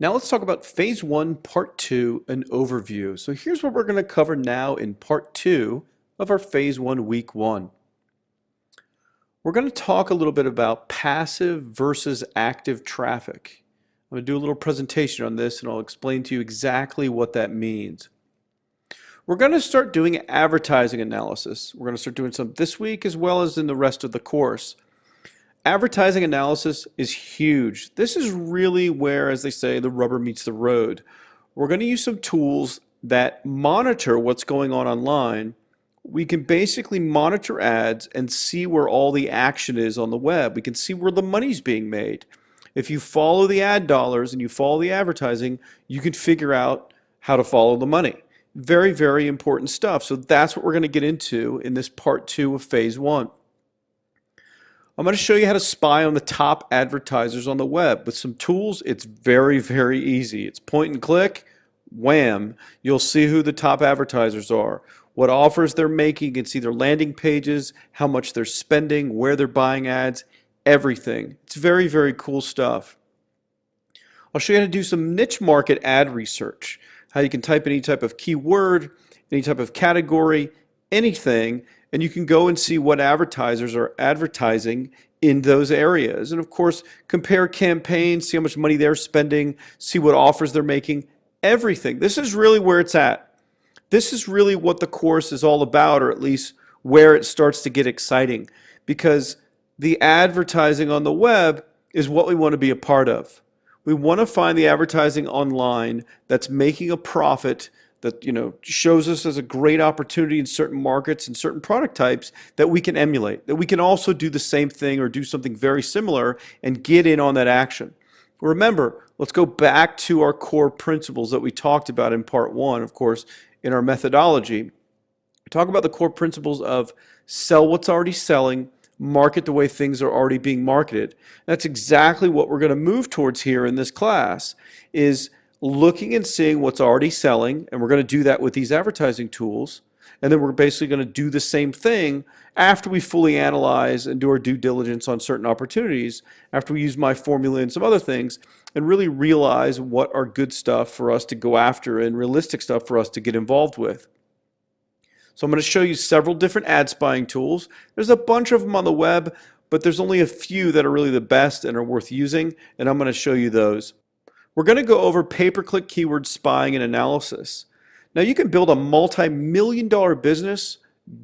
Now let's talk about phase one, part two, an overview. So here's what we're going to cover now in part two of our phase one, week one. We're going to talk a little bit about passive versus active traffic. I'm going to do a little presentation on this and I'll explain to you exactly what that means. We're going to start doing advertising analysis. We're going to start doing some this week as well as in the rest of the course. Advertising analysis is huge. This is really where, as they say, the rubber meets the road. We're going to use some tools that monitor what's going on online. We can basically monitor ads and see where all the action is on the web. We can see where the money's being made. If you follow the ad dollars and you follow the advertising, you can figure out how to follow the money. Very, very important stuff. So that's what we're going to get into in this part two of phase one. I'm going to show you how to spy on the top advertisers on the web. With some tools, it's very, very easy. It's point and click, wham. You'll see who the top advertisers are, what offers they're making. You can see their landing pages, how much they're spending, where they're buying ads, everything. It's very, very cool stuff. I'll show you how to do some niche market ad research, how you can type any type of keyword, any type of category, anything, and you can go and see what advertisers are advertising in those areas. And of course, compare campaigns, see how much money they're spending, see what offers they're making, everything. This is really where it's at. This is really what the course is all about, or at least where it starts to get exciting, because the advertising on the web is what we want to be a part of. We want to find the advertising online that's making a profit, that shows us as a great opportunity in certain markets and certain product types that we can emulate, that we can also do the same thing or do something very similar and get in on that action. Remember, let's go back to our core principles that we talked about in part one, of course, in our methodology. We talk about the core principles of sell what's already selling, market the way things are already being marketed. That's exactly what we're going to move towards here in this class, is looking and seeing what's already selling, and we're going to do that with these advertising tools, and then we're basically going to do the same thing after we fully analyze and do our due diligence on certain opportunities, after we use my formula and some other things, and really realize what are good stuff for us to go after and realistic stuff for us to get involved with. So I'm going to show you several different ad spying tools. There's a bunch of them on the web, but there's only a few that are really the best and are worth using, and I'm going to show you those. We're going to go over pay-per-click keyword spying and analysis. Now you can build a multi-million-dollar business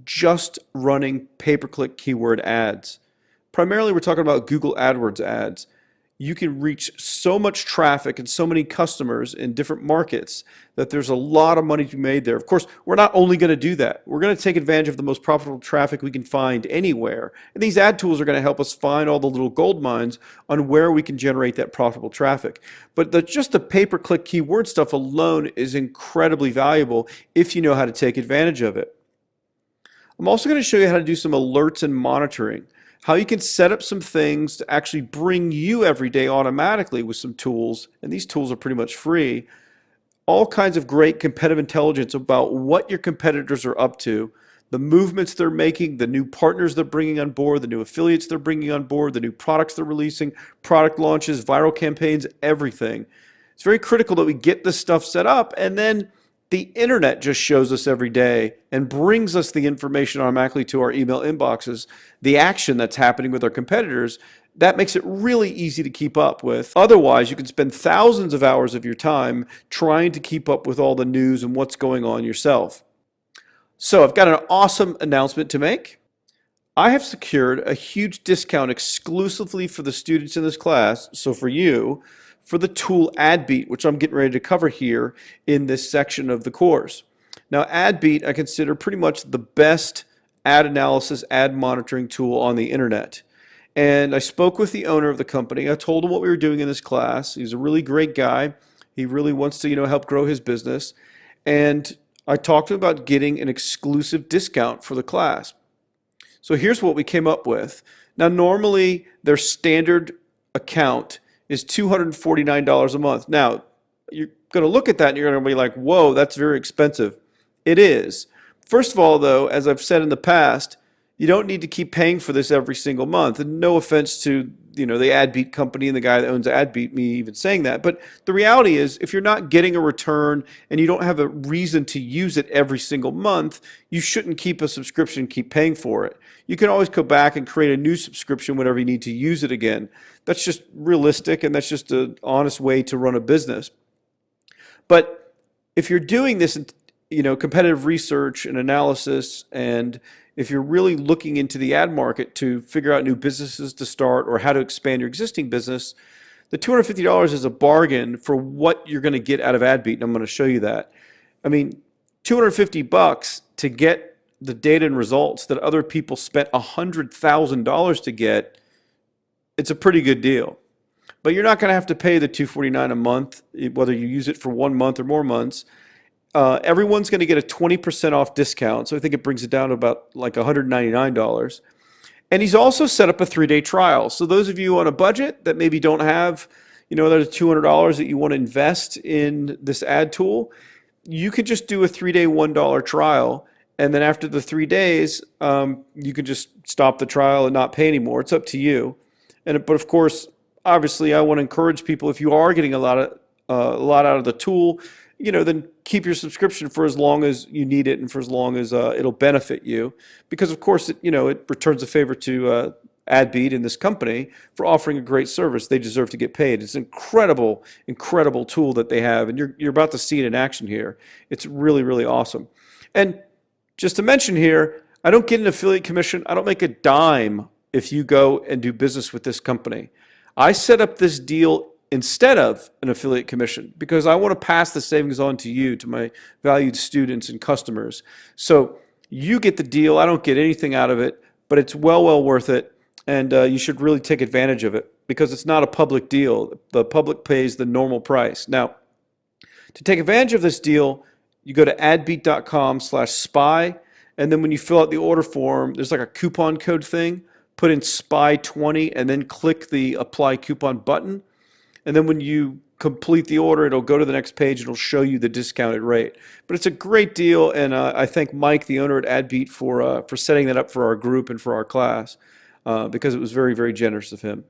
just running pay-per-click keyword ads. Primarily we're talking about Google AdWords ads. You can reach so much traffic and so many customers in different markets that there's a lot of money to be made there. Of course, we're not only going to do that. We're going to take advantage of the most profitable traffic we can find anywhere. And these ad tools are going to help us find all the little gold mines on where we can generate that profitable traffic. But just the pay-per-click keyword stuff alone is incredibly valuable if you know how to take advantage of it. I'm also going to show you how to do some alerts and monitoring, how you can set up some things to actually bring you every day automatically with some tools, and these tools are pretty much free, all kinds of great competitive intelligence about what your competitors are up to, the movements they're making, the new partners they're bringing on board, the new affiliates they're bringing on board, the new products they're releasing, product launches, viral campaigns, everything. It's very critical that we get this stuff set up, and then the internet just shows us every day and brings us the information automatically to our email inboxes, the action that's happening with our competitors. That makes it really easy to keep up with. Otherwise, you can spend thousands of hours of your time trying to keep up with all the news and what's going on yourself. So I've got an awesome announcement to make. I have secured a huge discount exclusively for the students in this class, so for you, for the tool AdBeat, which I'm getting ready to cover here in this section of the course. Now, AdBeat I consider pretty much the best ad analysis, ad monitoring tool on the internet. And I spoke with the owner of the company. I told him what we were doing in this class. He's a really great guy. He really wants to, help grow his business. And I talked to him about getting an exclusive discount for the class. So here's what we came up with. Now, normally their standard account is $249 a month. Now, you're going to look at that and you're going to be like, whoa, that's very expensive. It is. First of all, though, as I've said in the past, you don't need to keep paying for this every single month. And no offense to the AdBeat company and the guy that owns AdBeat, me even saying that. But the reality is, if you're not getting a return and you don't have a reason to use it every single month, you shouldn't keep a subscription, keep paying for it. You can always go back and create a new subscription whenever you need to use it again. That's just realistic, and that's just an honest way to run a business. But if you're doing this, competitive research and analysis, and if you're really looking into the ad market to figure out new businesses to start or how to expand your existing business, the $250 is a bargain for what you're going to get out of AdBeat, and I'm going to show you that. I mean, $250 to get the data and results that other people spent $100,000 to get, it's a pretty good deal. But you're not going to have to pay the $249 a month, whether you use it for 1 month or more months. Everyone's going to get a 20% off discount, so I think it brings it down to about like $199. And he's also set up a 3-day trial. So those of you on a budget that maybe don't have, there's $200 that you want to invest in this ad tool, you could just do a 3-day $1 trial. And then after the 3 days, you can just stop the trial and not pay anymore. It's up to you. But of course, obviously, I want to encourage people, if you are getting a lot out of the tool, then keep your subscription for as long as you need it and for as long as it'll benefit you. Because of course, it returns a favor to AdBeat and this company for offering a great service. They deserve to get paid. It's an incredible, incredible tool that they have, and you're about to see it in action here. It's really, really awesome. And just to mention here, I don't get an affiliate commission. I don't make a dime if you go and do business with this company. I set up this deal instead of an affiliate commission because I want to pass the savings on to you, to my valued students and customers. So you get the deal. I don't get anything out of it, but it's well worth it, and you should really take advantage of it because it's not a public deal. The public pays the normal price. Now, to take advantage of this deal, you go to adbeat.com/spy, and then when you fill out the order form, there's like a coupon code thing. Put in SPY20 and then click the apply coupon button. And then when you complete the order, it'll go to the next page. It'll show you the discounted rate. But it's a great deal, and I thank Mike, the owner at AdBeat, for setting that up for our group and for our class because it was very, very generous of him.